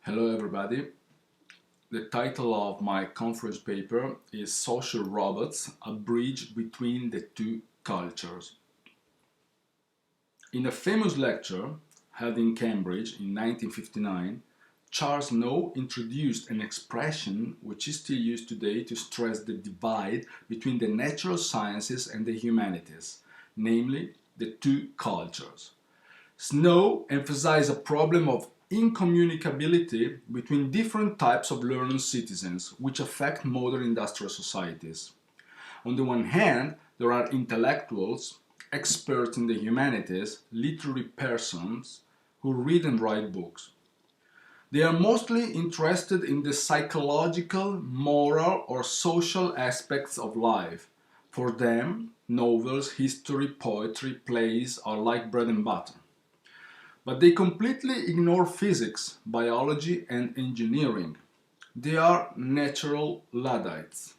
Hello everybody. The title of my conference paper is Social Robots, a Bridge Between the Two Cultures. In a famous lecture held in Cambridge in 1959, Charles Noe introduced an expression which is still used today to stress the divide between the natural sciences and the humanities, namely the two cultures. Snow emphasized a problem of incommunicability between different types of learned citizens which affect modern industrial societies. On the one hand, there are intellectuals, experts in the humanities, literary persons who read and write books. They are mostly interested in the psychological, moral or social aspects of life. For them, novels, history, poetry, plays are like bread and butter. But they completely ignore physics, biology and engineering. They are natural Luddites.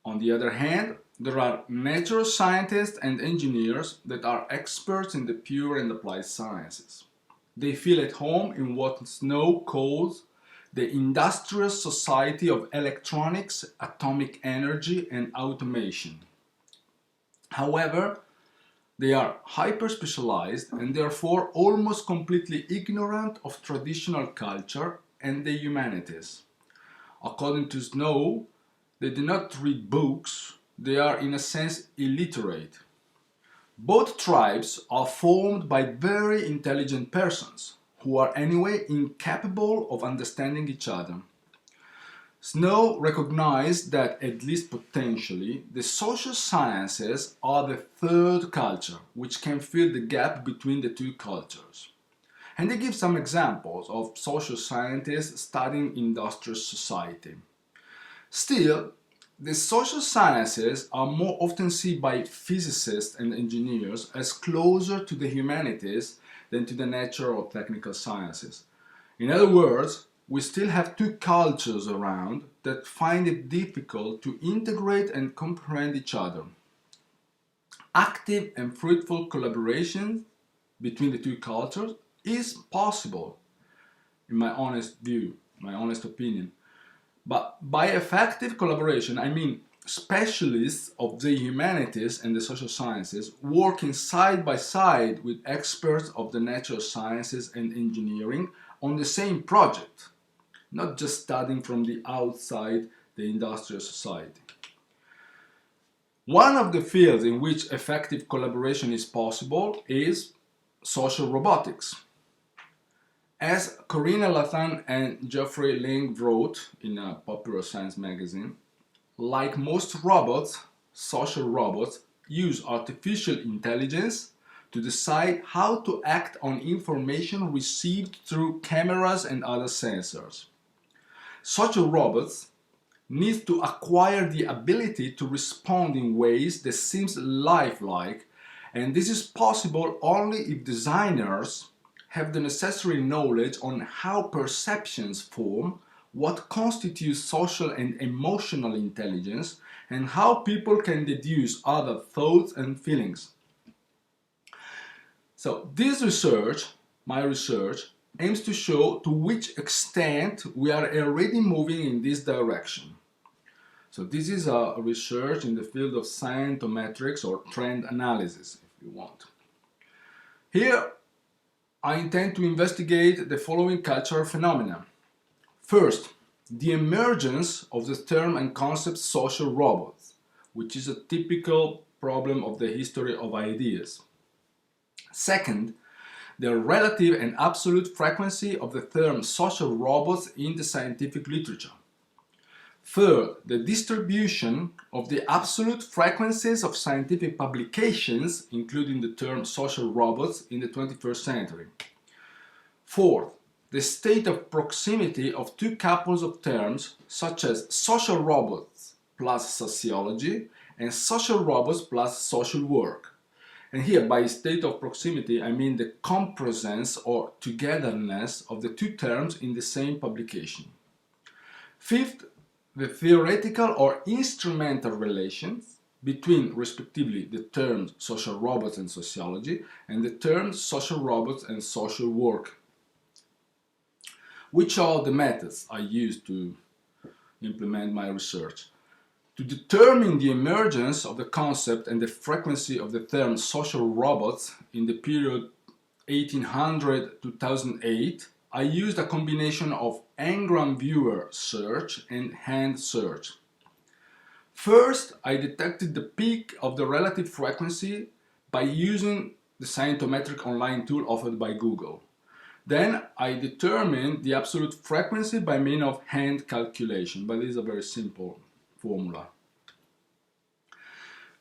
On the other hand, there are natural scientists and engineers that are experts in the pure and applied sciences. They feel at home in what Snow calls the industrial society of electronics, atomic energy and automation. However, they are hyper-specialized and therefore almost completely ignorant of traditional culture and the humanities. According to Snow, they do not read books, they are in a sense illiterate. Both tribes are formed by very intelligent persons, who are anyway incapable of understanding each other. Snow recognized that, at least potentially, the social sciences are the third culture which can fill the gap between the two cultures. And he gives some examples of social scientists studying industrial society. Still, the social sciences are more often seen by physicists and engineers as closer to the humanities than to the natural or technical sciences. In other words, we still have two cultures around that find it difficult to integrate and comprehend each other. Active and fruitful collaboration between the two cultures is possible, in my honest view, my honest opinion. But by effective collaboration, I mean specialists of the humanities and the social sciences working side by side with experts of the natural sciences and engineering on the same project, not just studying from the outside the industrial society. One of the fields in which effective collaboration is possible is social robotics. As Corinna Lathan and Geoffrey Ling wrote in a popular science magazine, like most robots, social robots use artificial intelligence to decide how to act on information received through cameras and other sensors. Such robots need to acquire the ability to respond in ways that seem lifelike, and this is possible only if designers have the necessary knowledge on how perceptions form, what constitutes social and emotional intelligence, and how people can deduce other thoughts and feelings. So this research, my research, aims to show to which extent we are already moving in this direction. So this is a research in the field of scientometrics or trend analysis, if you want. Here, I intend to investigate the following cultural phenomena. First, the emergence of the term and concept social robots, which is a typical problem of the history of ideas. Second, the relative and absolute frequency of the term social robots in the scientific literature. Third, the distribution of the absolute frequencies of scientific publications, including the term social robots, in the 21st century. Fourth, the state of proximity of two couples of terms, such as social robots plus sociology and social robots plus social work. And here, by state of proximity, I mean the compresence or togetherness of the two terms in the same publication. Fifth, the theoretical or instrumental relations between, respectively, the terms social robots and sociology and the terms social robots and social work. Which are the methods I used to implement my research? To determine the emergence of the concept and the frequency of the term social robots in the period 1800-2008, I used a combination of engram viewer search and hand search. First, I detected the peak of the relative frequency by using the scientometric online tool offered by Google. Then I determined the absolute frequency by means of hand calculation, but it is a very simple formula.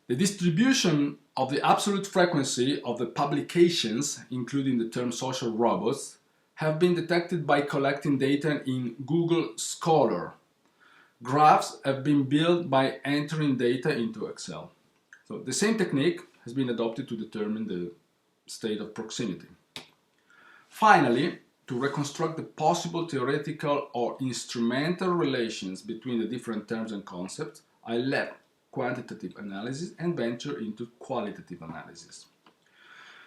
The distribution of the absolute frequency of the publications, including the term social robots, have been detected by collecting data in Google Scholar. Graphs have been built by entering data into Excel. So the same technique has been adopted to determine the state of proximity. Finally, to reconstruct the possible theoretical or instrumental relations between the different terms and concepts, I left quantitative analysis and ventured into qualitative analysis.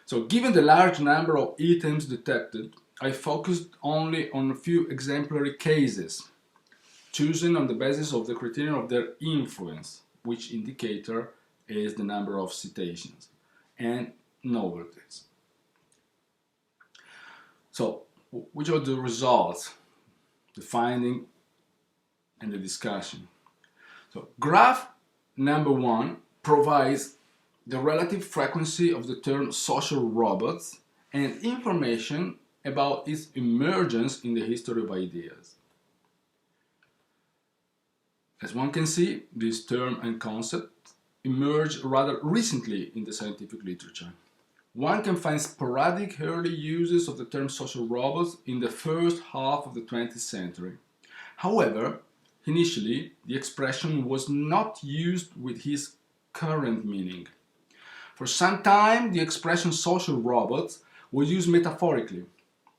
So given the large number of items detected, I focused only on a few exemplary cases, choosing on the basis of the criterion of their influence, which indicator is the number of citations, and novelties. So, which are the results, the finding, and the discussion? So, graph number 1 provides the relative frequency of the term social robots and information about its emergence in the history of ideas. As one can see, this term and concept emerged rather recently in the scientific literature. One can find sporadic early uses of the term social robots in the first half of the 20th century. However, initially, the expression was not used with its current meaning. For some time, the expression social robots was used metaphorically.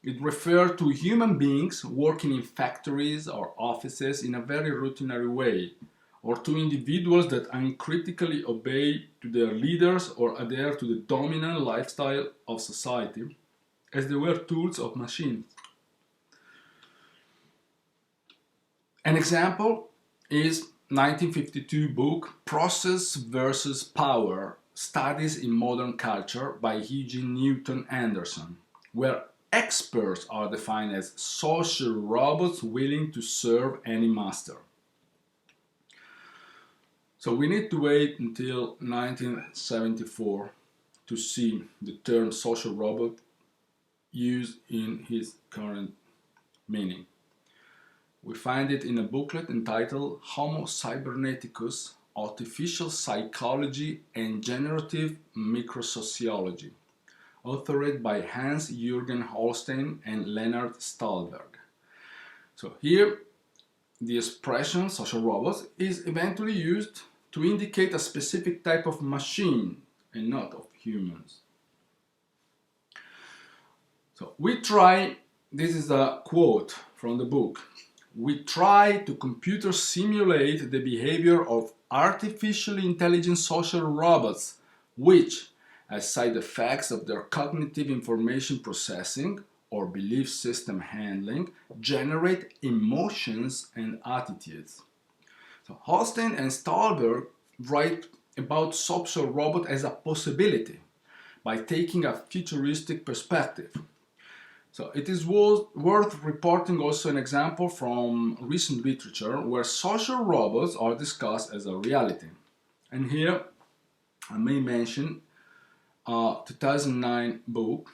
It referred to human beings working in factories or offices in a very routinary way, or to individuals that uncritically obey to their leaders or adhere to the dominant lifestyle of society, as they were tools of machines. An example is 1952 book Process versus Power, Studies in Modern Culture by Eugene Newton Anderson, where experts are defined as social robots willing to serve any master. So we need to wait until 1974 to see the term social robot used in its current meaning. We find it in a booklet entitled Homo Cyberneticus, Artificial Psychology and Generative Microsociology, authored by Hans-Jürgen Holstein and Leonard Stahlberg. So here, the expression social robots is eventually used to indicate a specific type of machine and not of humans. So this is a quote from the book, we try to computer simulate the behavior of artificially intelligent social robots which, as side effects of their cognitive information processing or belief system handling, generate emotions and attitudes. So Holstein and Stahlberg write about social robot as a possibility by taking a futuristic perspective. So it is worth reporting also an example from recent literature where social robots are discussed as a reality. And here I may mention a 2009 book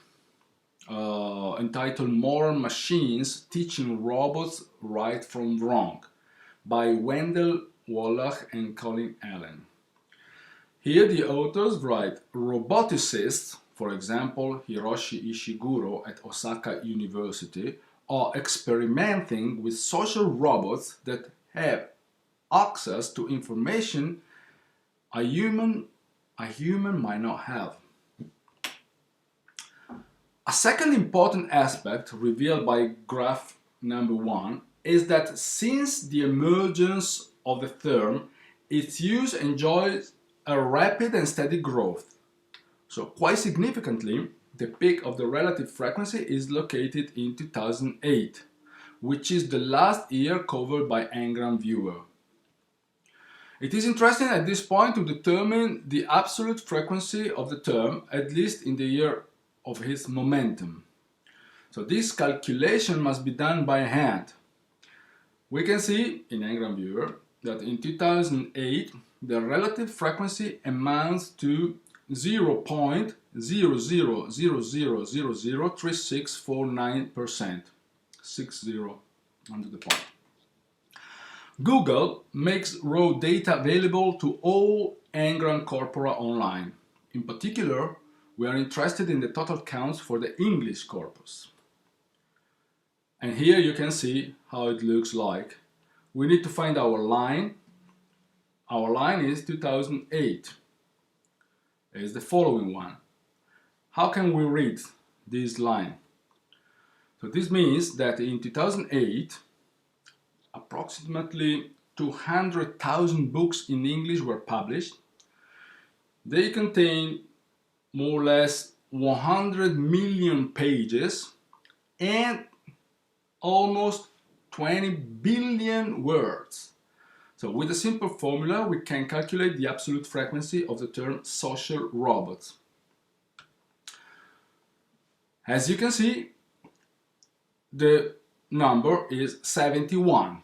entitled Modern Machines Teaching Robots Right from Wrong by Wendell Wallach and Colin Allen. Here the authors write, roboticists, for example Hiroshi Ishiguro at Osaka University, are experimenting with social robots that have access to information a human might not have. A second important aspect revealed by graph number 1 is that since the emergence of the term, its use enjoys a rapid and steady growth. So quite significantly, the peak of the relative frequency is located in 2008, which is the last year covered by Ngram viewer. It is interesting at this point to determine the absolute frequency of the term, at least in the year of its momentum. So this calculation must be done by hand. We can see in Ngram viewer that in 2008 the relative frequency amounts to 0.00003649%, 60 under the point. Google makes raw data available to all Ngram corpora online. In particular, we are interested in the total counts for the English corpus. And here you can see how it looks like. We need to find our line. Our line is 2008. It is the following one. How can we read this line? So this means that in 2008, approximately 200,000 books in English were published. They contain more or less 100 million pages and almost 20 billion words. So with a simple formula we can calculate the absolute frequency of the term social robots. As you can see, the number is 71.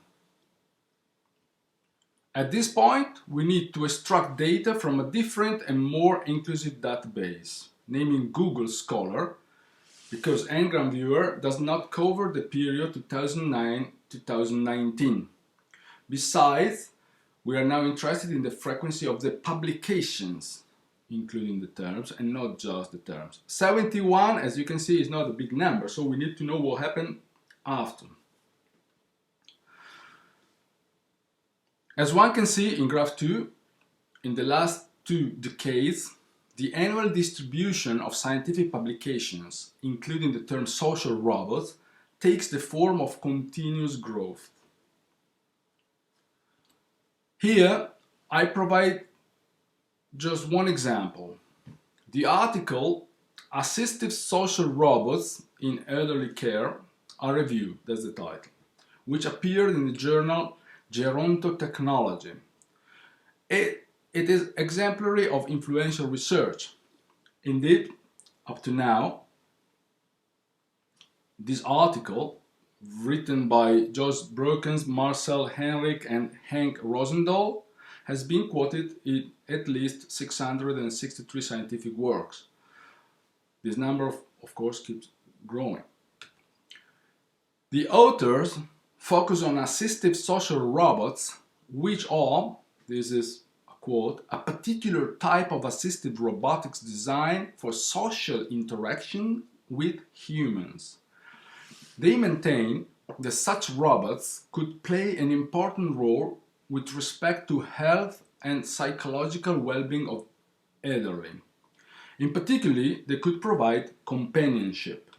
At this point, we need to extract data from a different and more inclusive database, naming Google Scholar, because Ngram Viewer does not cover the period 2009-2019. Besides, we are now interested in the frequency of the publications, including the terms, and not just the terms. 71, as you can see, is not a big number, so we need to know what happened after. As one can see in graph 2, in the last 2 decades, the annual distribution of scientific publications, including the term social robots, takes the form of continuous growth. Here, I provide just one example. The article, Assistive Social Robots in Elderly Care, a Review, that's the title, which appeared in the journal Gerontotechnology. It is exemplary of influential research. Indeed, up to now, this article, written by Josh Brookens, Marcel Henrich and Henk Rosendahl, has been quoted in at least 663 scientific works. This number, of course, keeps growing. The authors focus on assistive social robots, which are, this is a quote, a particular type of assistive robotics designed for social interaction with humans. They maintain that such robots could play an important role with respect to health and psychological well-being of elderly. In particular, they could provide companionship.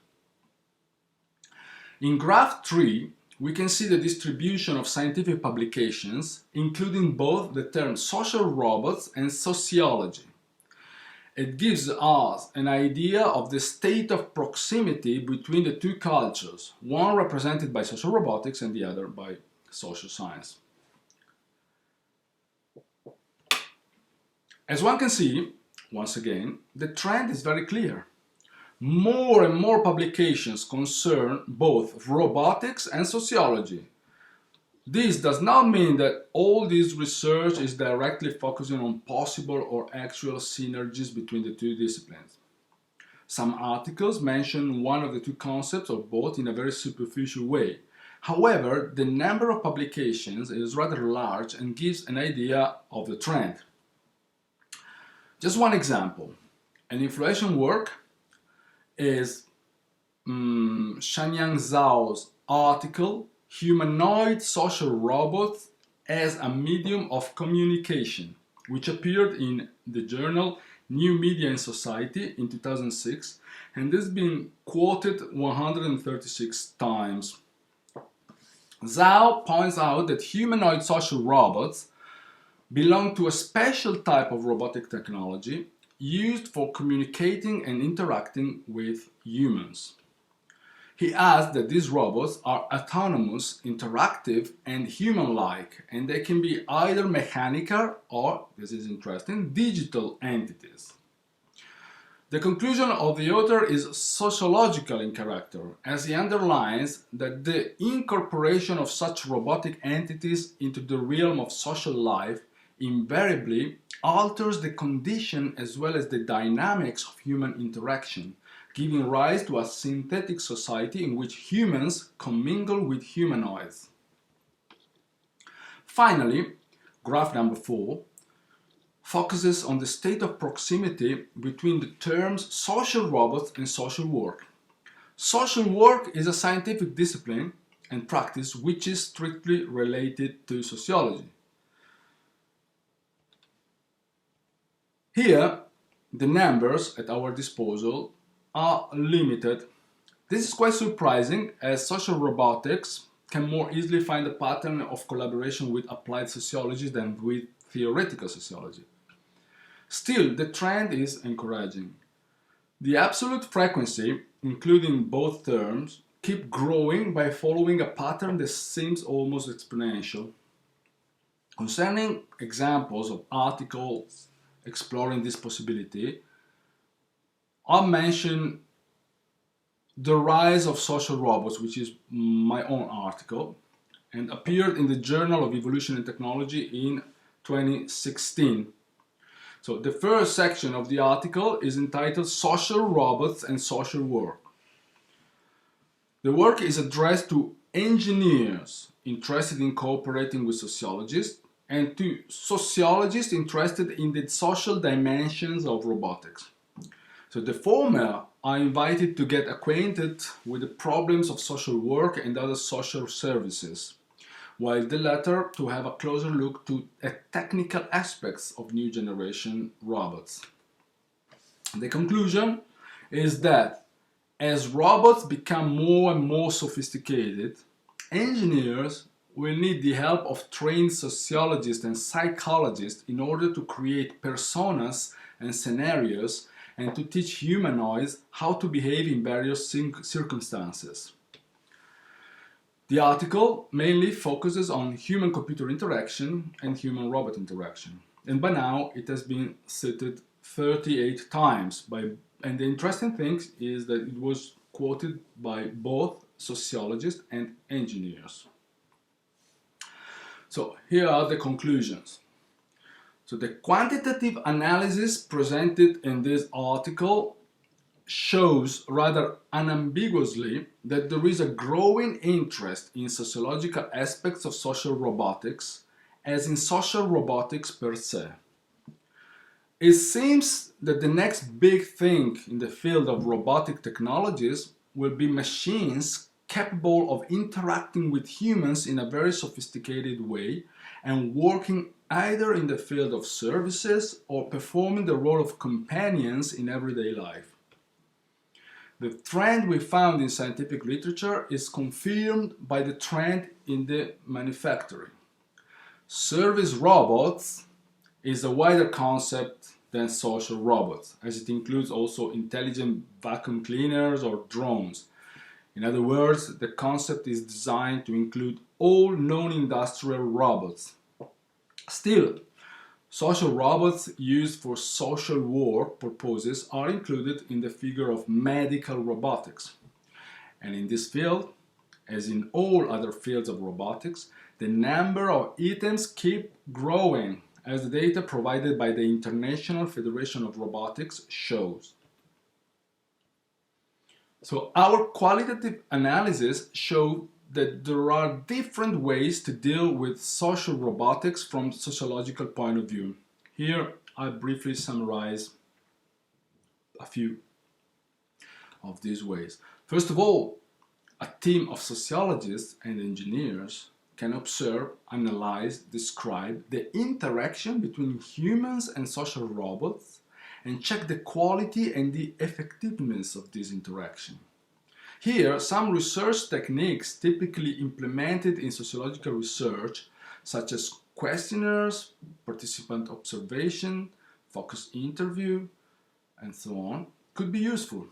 In graph 3, we can see the distribution of scientific publications, including both the term social robots and sociology. It gives us an idea of the state of proximity between the two cultures, one represented by social robotics and the other by social science. As one can see, once again, the trend is very clear. More and more publications concern both robotics and sociology. This does not mean that all this research is directly focusing on possible or actual synergies between the two disciplines. Some articles mention one of the two concepts or both in a very superficial way. However, the number of publications is rather large and gives an idea of the trend. Just one example. An influential work is Shanyang Zhao's article, Humanoid Social Robots as a Medium of Communication, which appeared in the journal New Media in Society in 2006 and has been quoted 136 times. Zhao points out that humanoid social robots belong to a special type of robotic technology used for communicating and interacting with humans. He adds that these robots are autonomous, interactive, and human-like, and they can be either mechanical or, this is interesting, digital entities. The conclusion of the author is sociological in character, as he underlines that the incorporation of such robotic entities into the realm of social life invariably alters the condition as well as the dynamics of human interaction, giving rise to a synthetic society in which humans commingle with humanoids. Finally, graph number 4 focuses on the state of proximity between the terms social robots and social work. Social work is a scientific discipline and practice which is strictly related to sociology. Here, the numbers at our disposal are limited. This is quite surprising, as social robotics can more easily find a pattern of collaboration with applied sociology than with theoretical sociology. Still, the trend is encouraging. The absolute frequency, including both terms, keep growing by following a pattern that seems almost exponential. Concerning examples of articles exploring this possibility, I'll mention The Rise of Social Robots, which is my own article, and appeared in the Journal of Evolution and Technology in 2016. So the first section of the article is entitled Social Robots and Social Work. The work is addressed to engineers interested in cooperating with sociologists and to sociologists interested in the social dimensions of robotics. So the former are invited to get acquainted with the problems of social work and other social services, while the latter to have a closer look at technical aspects of new generation robots. The conclusion is that as robots become more and more sophisticated, engineers will need the help of trained sociologists and psychologists in order to create personas and scenarios and to teach humanoids how to behave in various circumstances. The article mainly focuses on human-computer interaction and human-robot interaction, and by now it has been cited 38 times, and the interesting thing is that it was quoted by both sociologists and engineers. So here are the conclusions. So the quantitative analysis presented in this article shows rather unambiguously that there is a growing interest in sociological aspects of social robotics, as in social robotics per se. It seems that the next big thing in the field of robotic technologies will be machines capable of interacting with humans in a very sophisticated way and working either in the field of services or performing the role of companions in everyday life. The trend we found in scientific literature is confirmed by the trend in the manufacturing. Service robots is a wider concept than social robots, as it includes also intelligent vacuum cleaners or drones. In other words, the concept is designed to include all known industrial robots. Still, social robots used for social work purposes are included in the figure of medical robotics. And in this field, as in all other fields of robotics, the number of items keep growing, as the data provided by the International Federation of Robotics shows. So our qualitative analysis showed that there are different ways to deal with social robotics from a sociological point of view. Here I briefly summarize a few of these ways. First of all, a team of sociologists and engineers can observe, analyze, describe the interaction between humans and social robots and check the quality and the effectiveness of this interaction. Here, some research techniques typically implemented in sociological research, such as questionnaires, participant observation, focus interview, and so on, could be useful.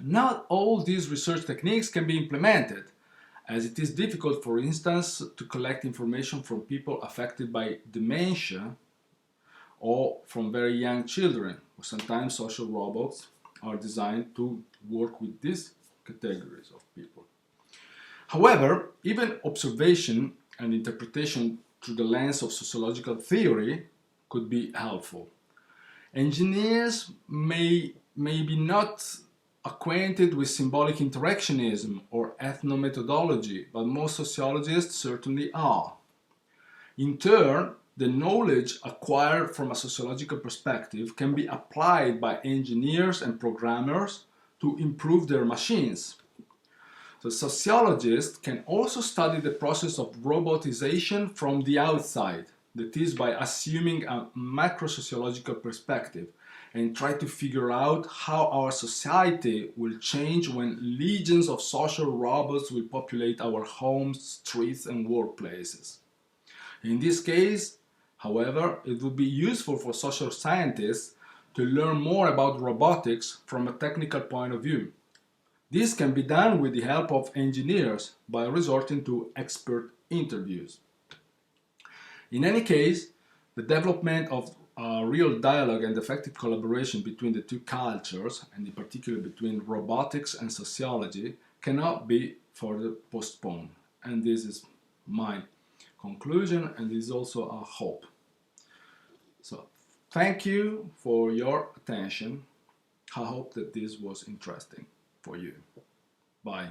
Not all these research techniques can be implemented, as it is difficult, for instance, to collect information from people affected by dementia or from very young children. Sometimes social robots are designed to work with these categories of people. However, even observation and interpretation through the lens of sociological theory could be helpful. Engineers may be not acquainted with symbolic interactionism or ethnomethodology, but most sociologists certainly are. In turn, the knowledge acquired from a sociological perspective can be applied by engineers and programmers to improve their machines. So sociologists can also study the process of robotization from the outside, that is, by assuming a macro-sociological perspective, and try to figure out how our society will change when legions of social robots will populate our homes, streets, and workplaces. In this case, however, it would be useful for social scientists to learn more about robotics from a technical point of view. This can be done with the help of engineers by resorting to expert interviews. In any case, the development of real dialogue and effective collaboration between the two cultures, and in particular between robotics and sociology, cannot be further postponed. And this is my conclusion, and is also a hope. So, thank you for your attention. I hope that this was interesting for you. Bye.